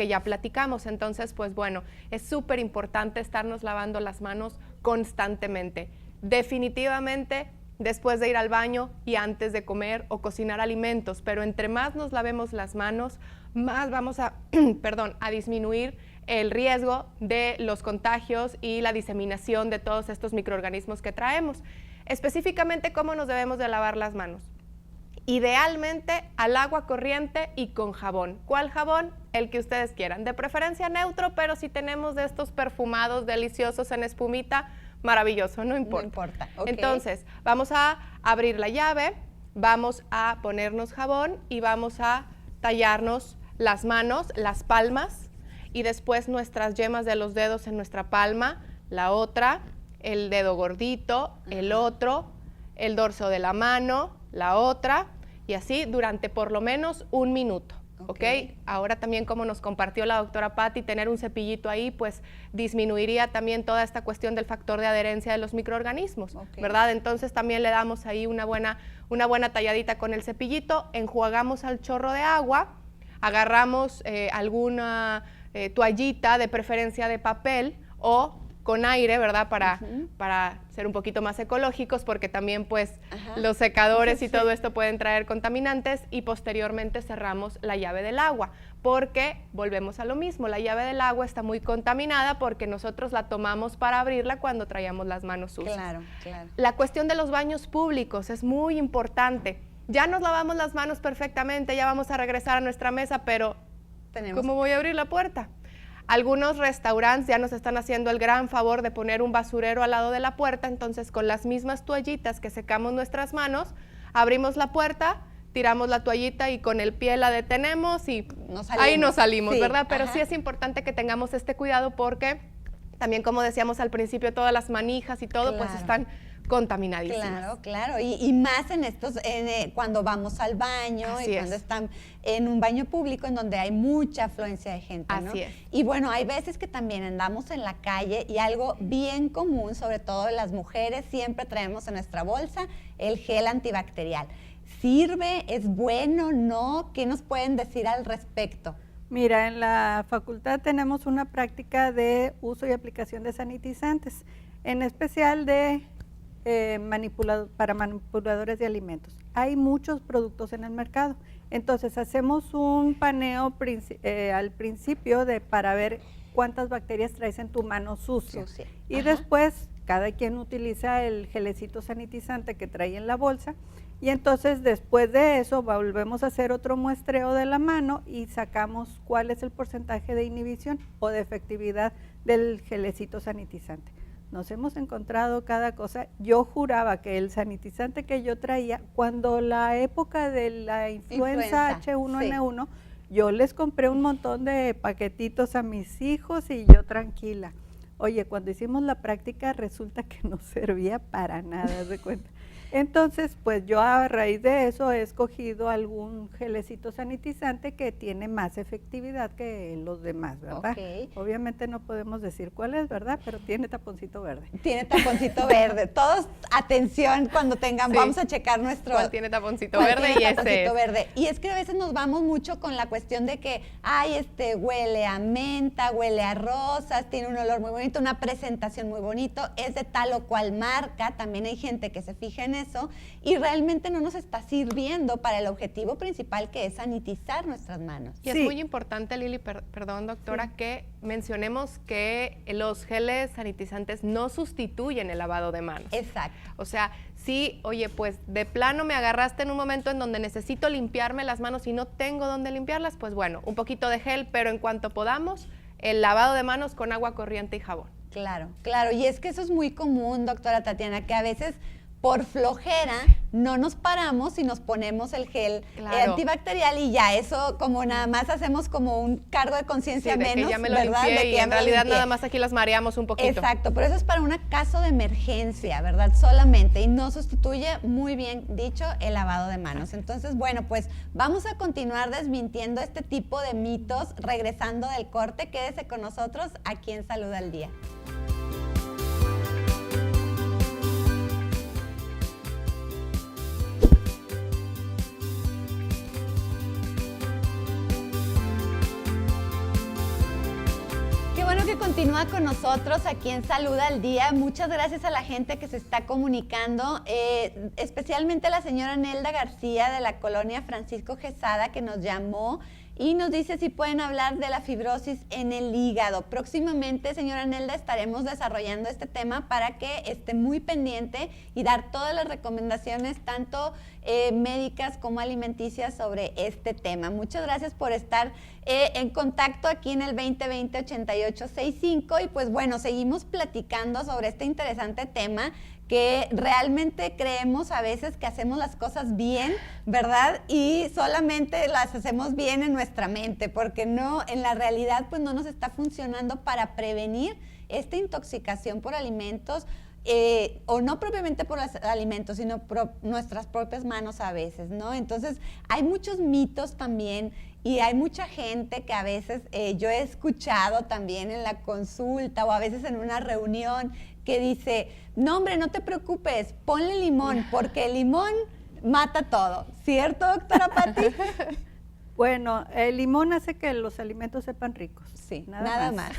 [SPEAKER 4] ya platicamos. Entonces, pues bueno, es súper importante estarnos lavando las manos constantemente. Definitivamente, después de ir al baño y antes de comer o cocinar alimentos, pero entre más nos lavemos las manos, más vamos a, a disminuir el riesgo de los contagios y la diseminación de todos estos microorganismos que traemos. Específicamente, ¿cómo nos debemos de lavar las manos? Idealmente al agua corriente y con jabón. ¿Cuál jabón? El que ustedes quieran, de preferencia neutro, pero si tenemos de estos perfumados deliciosos en espumita, maravilloso, no importa.
[SPEAKER 1] No importa. Okay.
[SPEAKER 4] Entonces, vamos a abrir la llave, vamos a ponernos jabón y vamos a tallarnos las manos, las palmas y después nuestras yemas de los dedos en nuestra palma, la otra, el dedo gordito, el otro, el dorso de la mano, la otra, y así durante por lo menos 1 minuto, ¿ok? Ahora también, como nos compartió la doctora Patti, tener un cepillito ahí, pues disminuiría también toda esta cuestión del factor de adherencia de los microorganismos, ¿verdad? Entonces también le damos ahí una buena talladita con el cepillito, enjuagamos al chorro de agua, agarramos alguna toallita, de preferencia de papel o con aire, ¿verdad? Para ser un poquito más ecológicos, porque también pues los secadores y todo esto pueden traer contaminantes, y posteriormente cerramos la llave del agua, porque volvemos a lo mismo, la llave del agua está muy contaminada porque nosotros la tomamos para abrirla cuando traíamos las manos sucias.
[SPEAKER 1] Claro, claro.
[SPEAKER 4] La cuestión de los baños públicos es muy importante. Ya nos lavamos las manos perfectamente, ya vamos a regresar a nuestra mesa, pero ¿cómo voy a abrir la puerta? Algunos restaurantes ya nos están haciendo el gran favor de poner un basurero al lado de la puerta, entonces con las mismas toallitas que secamos nuestras manos, abrimos la puerta, tiramos la toallita y con el pie la detenemos y ahí nos salimos, ¿verdad? Pero sí es importante que tengamos este cuidado porque también, como decíamos al principio, todas las manijas y todo pues están contaminadísimas.
[SPEAKER 1] Claro, claro, y más en estos, cuando vamos al baño cuando están en un baño público en donde hay mucha afluencia de gente, ¿no?
[SPEAKER 4] Así es.
[SPEAKER 1] Y bueno, hay veces que también andamos en la calle y algo bien común, sobre todo las mujeres, siempre traemos en nuestra bolsa el gel antibacterial. ¿Sirve? ¿Es bueno? ¿No? ¿Qué nos pueden decir al respecto?
[SPEAKER 3] Mira, en la facultad tenemos una práctica de uso y aplicación de sanitizantes, en especial para manipuladores de alimentos. Hay muchos productos en el mercado, entonces hacemos un paneo al principio para ver cuántas bacterias traes en tu mano sucia. Y después cada quien utiliza el gelecito sanitizante que trae en la bolsa, y entonces después de eso volvemos a hacer otro muestreo de la mano y sacamos cuál es el porcentaje de inhibición o de efectividad del gelecito sanitizante. Nos hemos encontrado cada cosa. Yo juraba que el sanitizante que yo traía, cuando la época de la influenza H1N1, yo les compré un montón de paquetitos a mis hijos y yo tranquila. Oye, cuando hicimos la práctica resulta que no servía para nada, ¿de cuenta? Entonces, pues yo a raíz de eso he escogido algún gelecito sanitizante que tiene más efectividad que los demás, ¿verdad? Obviamente no podemos decir cuál es, ¿verdad? Pero tiene taponcito verde.
[SPEAKER 1] Tiene taponcito verde. Todos, atención, cuando tengan, vamos a checar nuestro...
[SPEAKER 4] ¿Cuál tiene taponcito verde? Y ese es.
[SPEAKER 1] Verde. Y es que a veces nos vamos mucho con la cuestión de que, ay, huele a menta, huele a rosas, tiene un olor muy bonito, una presentación muy bonito, es de tal o cual marca. También hay gente que se fija en eso y realmente no nos está sirviendo para el objetivo principal, que es sanitizar nuestras manos.
[SPEAKER 4] Y es muy importante, Lili, perdón doctora, que mencionemos que los geles sanitizantes no sustituyen el lavado de manos.
[SPEAKER 1] Exacto.
[SPEAKER 4] O sea, sí, oye, pues de plano me agarraste en un momento en donde necesito limpiarme las manos y no tengo dónde limpiarlas, pues bueno, un poquito de gel, pero en cuanto podamos, el lavado de manos con agua corriente y jabón.
[SPEAKER 1] Claro, claro, y es que eso es muy común, doctora Tatiana, que a veces por flojera no nos paramos y nos ponemos el gel
[SPEAKER 4] Claro.
[SPEAKER 1] antibacterial y ya eso como nada más hacemos como un cargo de conciencia
[SPEAKER 4] Sí, de
[SPEAKER 1] menos,
[SPEAKER 4] que ya me lo
[SPEAKER 1] ¿verdad?
[SPEAKER 4] limpié
[SPEAKER 1] De que
[SPEAKER 4] y
[SPEAKER 1] ya
[SPEAKER 4] en
[SPEAKER 1] me lo
[SPEAKER 4] realidad
[SPEAKER 1] limpié.
[SPEAKER 4] nada más aquí las mareamos un poquito.
[SPEAKER 1] Exacto, pero eso es para un caso de emergencia, ¿verdad? Solamente, y no sustituye, muy bien dicho, el lavado de manos. Entonces, bueno, pues vamos a continuar desmintiendo este tipo de mitos regresando del corte. Quédese con nosotros aquí en Salud al Día. Qué bueno que continúa con nosotros aquí en Salud al Día. Muchas gracias a la gente que se está comunicando, especialmente a la señora Nelda García de la colonia Francisco Quesada, que nos llamó y nos dice si pueden hablar de la fibrosis en el hígado. Próximamente, señora Nelda, estaremos desarrollando este tema para que esté muy pendiente y dar todas las recomendaciones, tanto médicas como alimenticias, sobre este tema. Muchas gracias por estar en contacto aquí en el 2020-8865 y pues bueno, seguimos platicando sobre este interesante tema que realmente creemos a veces que hacemos las cosas bien, ¿verdad? Y solamente las hacemos bien en nuestra mente, porque no, en la realidad pues no nos está funcionando para prevenir esta intoxicación por alimentos, o no propiamente por los alimentos, sino por nuestras propias manos a veces, ¿no? Entonces hay muchos mitos también y hay mucha gente que a veces yo he escuchado también en la consulta o a veces en una reunión que dice, no hombre, no te preocupes, ponle limón, porque el limón mata todo. ¿Cierto, doctora Pati?
[SPEAKER 3] Bueno, el limón hace que los alimentos sepan ricos.
[SPEAKER 1] Sí, nada más.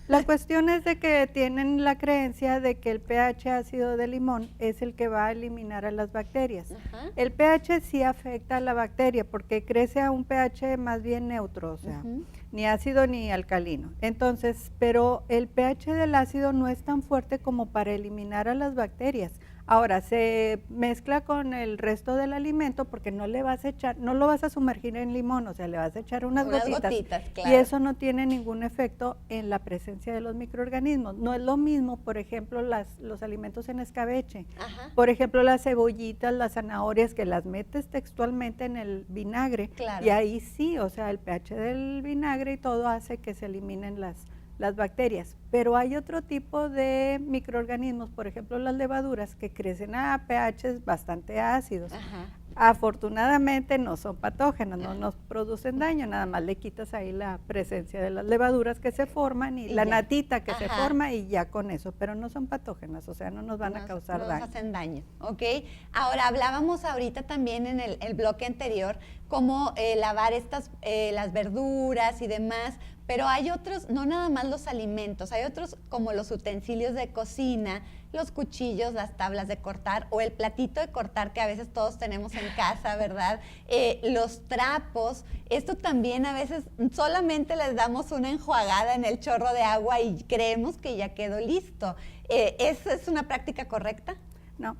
[SPEAKER 3] La cuestión es de que tienen la creencia de que el pH ácido del limón es el que va a eliminar a las bacterias.
[SPEAKER 1] Ajá.
[SPEAKER 3] El pH sí afecta a la bacteria porque crece a un pH más bien neutro, o sea, ni ácido ni alcalino. Entonces, pero el pH del ácido no es tan fuerte como para eliminar a las bacterias. Ahora, se mezcla con el resto del alimento porque no le vas a echar, no lo vas a sumergir en limón, o sea, le vas a echar unas gotitas,
[SPEAKER 1] claro.
[SPEAKER 3] Y eso no tiene ningún efecto en la presencia de los microorganismos. No es lo mismo, por ejemplo, los alimentos en escabeche.
[SPEAKER 1] Ajá.
[SPEAKER 3] Por ejemplo, las cebollitas, las zanahorias, que las metes textualmente en el vinagre.
[SPEAKER 1] Claro.
[SPEAKER 3] Y ahí sí, o sea, el pH del vinagre y todo hace que se eliminen las bacterias, pero hay otro tipo de microorganismos, por ejemplo las levaduras, que crecen a pHs bastante ácidos.
[SPEAKER 1] Ajá.
[SPEAKER 3] Afortunadamente no son patógenos, no nos producen daño, nada más le quitas ahí la presencia de las levaduras que se forman y la
[SPEAKER 1] ya.
[SPEAKER 3] natita que se
[SPEAKER 1] Ajá.
[SPEAKER 3] forma y ya con eso, pero no son patógenas, o sea, no nos van a causar
[SPEAKER 1] no
[SPEAKER 3] daño.
[SPEAKER 1] nos hacen daño, ¿ok? Ahora, hablábamos ahorita también en el bloque anterior cómo lavar las verduras y demás, pero hay otros, no nada más los alimentos, hay otros como los utensilios de cocina, los cuchillos, las tablas de cortar o el platito de cortar que a veces todos tenemos en casa, ¿verdad? Los trapos, esto también a veces solamente les damos una enjuagada en el chorro de agua y creemos que ya quedó listo. ¿Esa es una práctica correcta?
[SPEAKER 3] No.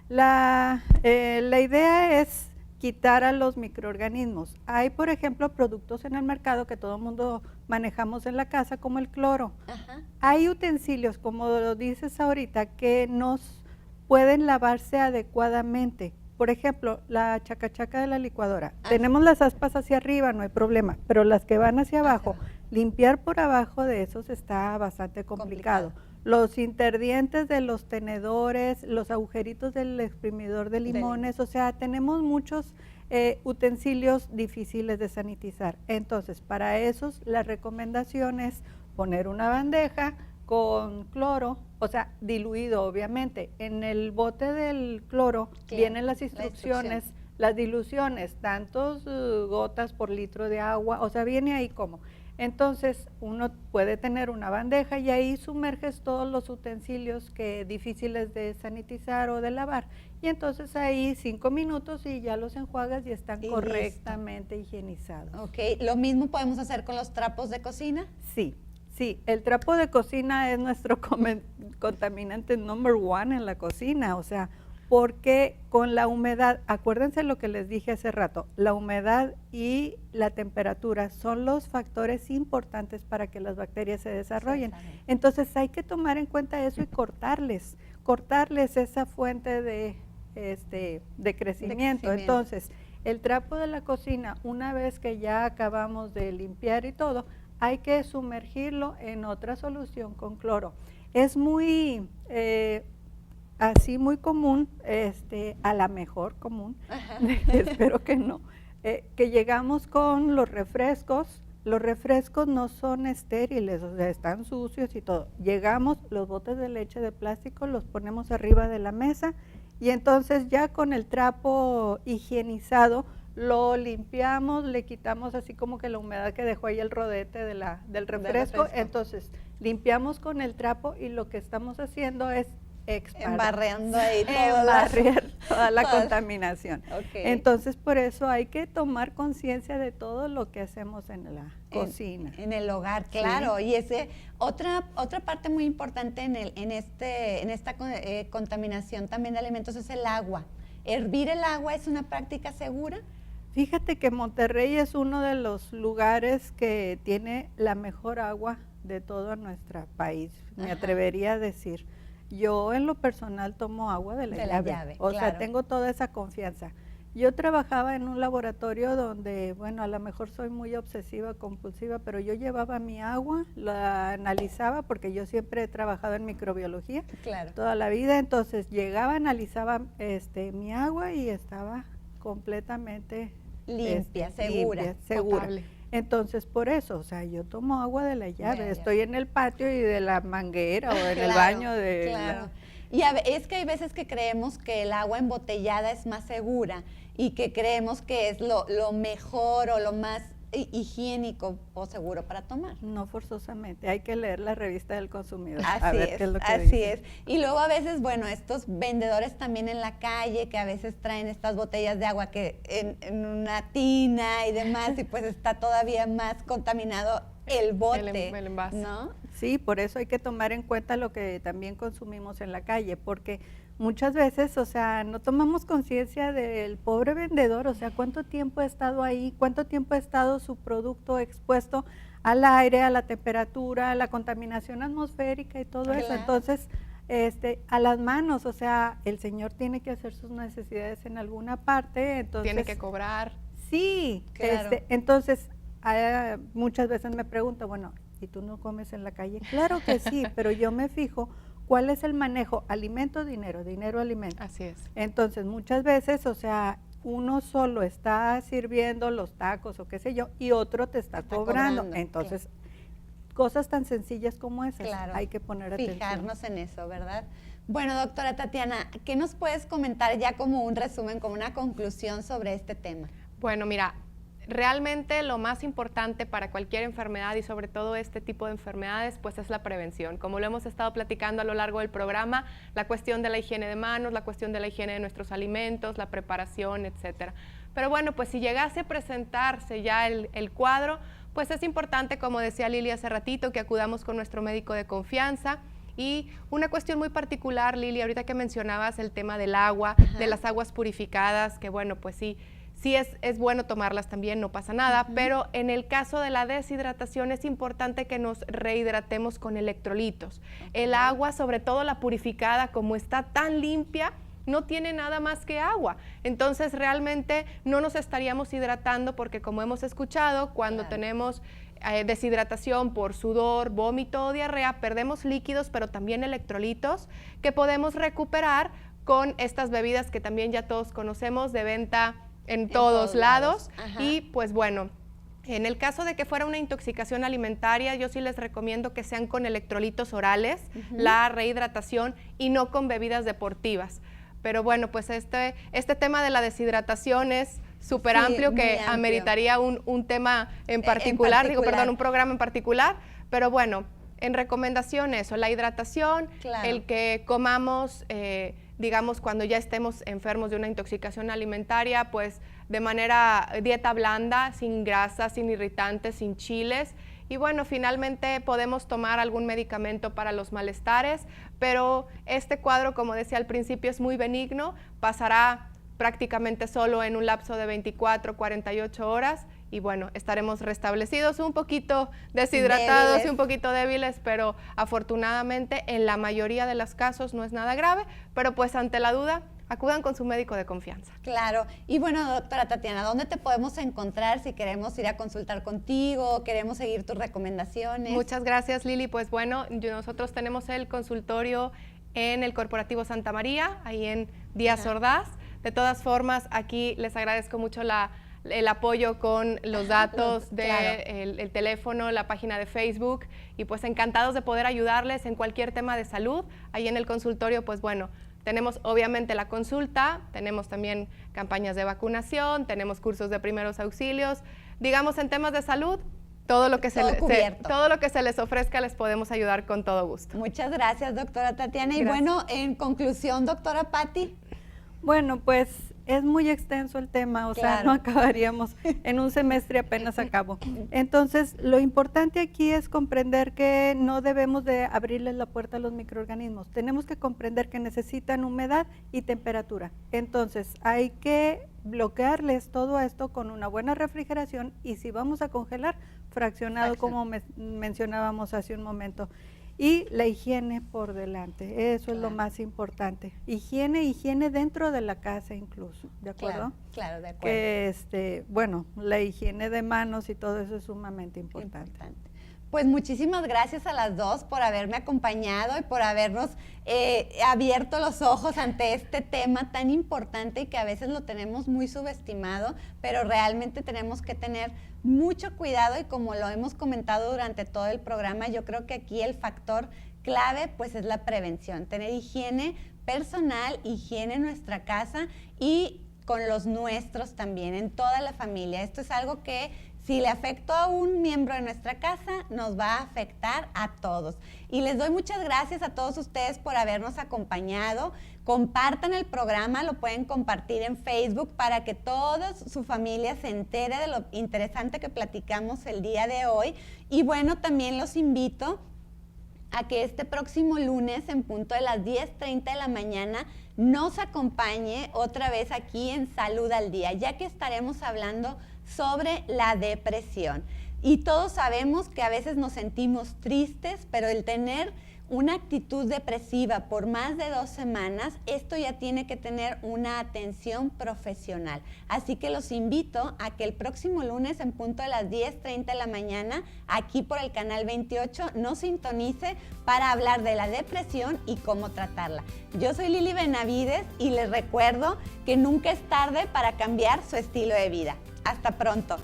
[SPEAKER 3] La idea es quitar a los microorganismos. Hay, por ejemplo, productos en el mercado que todo el mundo manejamos en la casa, como el cloro.
[SPEAKER 1] Ajá.
[SPEAKER 3] Hay utensilios, como lo dices ahorita, que nos pueden lavarse adecuadamente. Por ejemplo, la chacachaca de la licuadora. Tenemos las aspas hacia arriba, no hay problema, pero las que van hacia abajo, limpiar por abajo de esos está bastante complicado. Los interdientes de los tenedores, los agujeritos del exprimidor de limones, o sea, tenemos muchos utensilios difíciles de sanitizar. Entonces, para esos, la recomendación es poner una bandeja con cloro, o sea, diluido obviamente. En el bote del cloro vienen las instrucciones, las diluciones, tantos gotas por litro de agua, o sea, viene ahí como. Entonces, uno puede tener una bandeja y ahí sumerges todos los utensilios que difíciles de sanitizar o de lavar. Y entonces ahí 5 minutos y ya los enjuagas y están correctamente higienizados.
[SPEAKER 1] Ok, ¿lo mismo podemos hacer con los trapos de cocina?
[SPEAKER 3] Sí, sí, el trapo de cocina es nuestro contaminante number 1 en la cocina, o sea, porque con la humedad, acuérdense lo que les dije hace rato, la humedad y la temperatura son los factores importantes para que las bacterias se desarrollen. Entonces hay que tomar en cuenta eso y cortarles esa fuente de de crecimiento. Entonces, el trapo de la cocina, una vez que ya acabamos de limpiar y todo, hay que sumergirlo en otra solución con cloro. Es muy, así muy común, a la mejor común, espero que no, que llegamos con los refrescos. Los refrescos no son estériles, o sea, están sucios y todo. Llegamos, los botes de leche de plástico los ponemos arriba de la mesa y entonces ya con el trapo higienizado lo limpiamos, le quitamos así como que la humedad que dejó ahí el rodete del refresco. Entonces limpiamos con el trapo y lo que estamos haciendo es
[SPEAKER 1] embarreando ahí
[SPEAKER 3] toda la contaminación. Entonces, por eso hay que tomar conciencia de todo lo que hacemos en la cocina.
[SPEAKER 1] En el hogar, claro. Y otra parte muy importante en esta contaminación también de alimentos es el agua. ¿Hervir el agua es una práctica segura?
[SPEAKER 3] Fíjate que Monterrey es uno de los lugares que tiene la mejor agua de todo nuestro país, me atrevería a decir. Yo en lo personal tomo agua de la llave, o sea, tengo toda esa confianza. Yo trabajaba en un laboratorio donde, bueno, a lo mejor soy muy obsesiva, compulsiva, pero yo llevaba mi agua, la analizaba, porque yo siempre he trabajado en microbiología toda la vida, entonces llegaba, analizaba mi agua y estaba completamente
[SPEAKER 1] limpia, segura.
[SPEAKER 3] Potable. Entonces, por eso, o sea, yo tomo agua de la llave, estoy en el patio y de la manguera o en el baño de...
[SPEAKER 1] Y es que hay veces que creemos que el agua embotellada es más segura y que creemos que es lo mejor o lo más higiénico o seguro para tomar.
[SPEAKER 3] No forzosamente, hay que leer la revista del consumidor.
[SPEAKER 1] Así es. Y luego a veces, bueno, estos vendedores también en la calle que a veces traen estas botellas de agua que en una tina y demás y pues está todavía más contaminado el bote,
[SPEAKER 4] el envase,
[SPEAKER 1] ¿no?
[SPEAKER 3] Sí, por eso hay que tomar en cuenta lo que también consumimos en la calle, porque muchas veces, o sea, no tomamos conciencia del pobre vendedor, o sea, cuánto tiempo ha estado ahí, cuánto tiempo ha estado su producto expuesto al aire, a la temperatura, a la contaminación atmosférica y todo eso. Entonces, a las manos, o sea, el señor tiene que hacer sus necesidades en alguna parte, entonces...
[SPEAKER 4] Tiene que cobrar.
[SPEAKER 3] Sí, entonces, muchas veces me pregunto, bueno, ¿y tú no comes en la calle? Claro que sí, pero yo me fijo cuál es el manejo, alimento, dinero, alimento.
[SPEAKER 4] Así es.
[SPEAKER 3] Entonces, muchas veces, o sea, uno solo está sirviendo los tacos o qué sé yo, y otro te está cobrando. Entonces, cosas tan sencillas como esas, hay que poner atención.
[SPEAKER 1] Fijarnos en eso, ¿verdad? Bueno, doctora Tatiana, ¿qué nos puedes comentar ya como un resumen, como una conclusión sobre este tema?
[SPEAKER 4] Bueno, mira, realmente lo más importante para cualquier enfermedad y sobre todo este tipo de enfermedades, pues es la prevención. Como lo hemos estado platicando a lo largo del programa, la cuestión de la higiene de manos, la cuestión de la higiene de nuestros alimentos, la preparación, etcétera. Pero bueno, pues si llegase a presentarse ya el cuadro, pues es importante, como decía Lili hace ratito, que acudamos con nuestro médico de confianza. Y una cuestión muy particular, Lili, ahorita que mencionabas el tema del agua, de las aguas purificadas, que bueno, pues sí es bueno tomarlas también, no pasa nada, pero en el caso de la deshidratación es importante que nos rehidratemos con electrolitos. El agua, sobre todo la purificada, como está tan limpia, no tiene nada más que agua. Entonces realmente no nos estaríamos hidratando porque, como hemos escuchado, cuando tenemos deshidratación por sudor, vómito o diarrea, perdemos líquidos, pero también electrolitos que podemos recuperar con estas bebidas que también ya todos conocemos de venta en todos lados. Y pues bueno, en el caso de que fuera una intoxicación alimentaria, yo sí les recomiendo que sean con electrolitos orales, la rehidratación, y no con bebidas deportivas. Pero bueno, pues este tema de la deshidratación es súper amplio, que ameritaría un tema en particular, un programa en particular. Pero bueno, en recomendaciones, o la hidratación, el que comamos, digamos, cuando ya estemos enfermos de una intoxicación alimentaria, pues de manera dieta blanda, sin grasa, sin irritantes, sin chiles. Y bueno, finalmente podemos tomar algún medicamento para los malestares, pero este cuadro, como decía al principio, es muy benigno, pasará prácticamente solo en un lapso de 24, 48 horas y bueno, estaremos restablecidos, un poquito deshidratados y un poquito débiles, pero afortunadamente en la mayoría de los casos no es nada grave, pero pues ante la duda acudan con su médico de confianza.
[SPEAKER 1] Claro. Y bueno, doctora Tatiana, ¿dónde te podemos encontrar si queremos ir a consultar contigo, queremos seguir tus recomendaciones?
[SPEAKER 4] Muchas gracias, Lili. Pues bueno, nosotros tenemos el consultorio en el Corporativo Santa María, ahí en Díaz Ordaz. De todas formas, aquí les agradezco mucho el apoyo con los datos del teléfono, la página de Facebook, y pues encantados de poder ayudarles en cualquier tema de salud. Ahí en el consultorio, pues bueno, tenemos obviamente la consulta, tenemos también campañas de vacunación, tenemos cursos de primeros auxilios. Digamos, en temas de salud, todo lo que se les ofrezca les podemos ayudar con todo gusto.
[SPEAKER 1] Muchas gracias, doctora Tatiana.
[SPEAKER 4] Gracias.
[SPEAKER 1] Y bueno, en conclusión, doctora Patti.
[SPEAKER 3] Bueno, pues es muy extenso el tema, o sea, no acabaríamos, en un semestre apenas acabo. Entonces, lo importante aquí es comprender que no debemos de abrirles la puerta a los microorganismos. Tenemos que comprender que necesitan humedad y temperatura. Entonces, hay que bloquearles todo esto con una buena refrigeración y si vamos a congelar, fraccionado como mencionábamos hace un momento. Y la higiene por delante, eso es lo más importante. Higiene dentro de la casa incluso, ¿de acuerdo?
[SPEAKER 1] Claro, de acuerdo.
[SPEAKER 3] Que bueno, la higiene de manos y todo eso es sumamente importante.
[SPEAKER 1] Pues muchísimas gracias a las dos por haberme acompañado y por habernos abierto los ojos ante este tema tan importante y que a veces lo tenemos muy subestimado, pero realmente tenemos que tener mucho cuidado y como lo hemos comentado durante todo el programa, yo creo que aquí el factor clave pues es la prevención, tener higiene personal, higiene en nuestra casa y con los nuestros también, en toda la familia. Esto es algo que si le afectó a un miembro de nuestra casa, nos va a afectar a todos. Y les doy muchas gracias a todos ustedes por habernos acompañado. Compartan el programa, lo pueden compartir en Facebook para que toda su familia se entere de lo interesante que platicamos el día de hoy. Y bueno, también los invito a que este próximo lunes, en punto de las 10:30 de la mañana, nos acompañe otra vez aquí en Salud al Día, ya que estaremos hablando sobre la depresión. Y todos sabemos que a veces nos sentimos tristes, pero el tener una actitud depresiva por más de 2 semanas, esto ya tiene que tener una atención profesional. Así que los invito a que el próximo lunes en punto de las 10:30 de la mañana, aquí por el canal 28, nos sintonice para hablar de la depresión y cómo tratarla. Yo soy Lili Benavides y les recuerdo que nunca es tarde para cambiar su estilo de vida. Hasta pronto.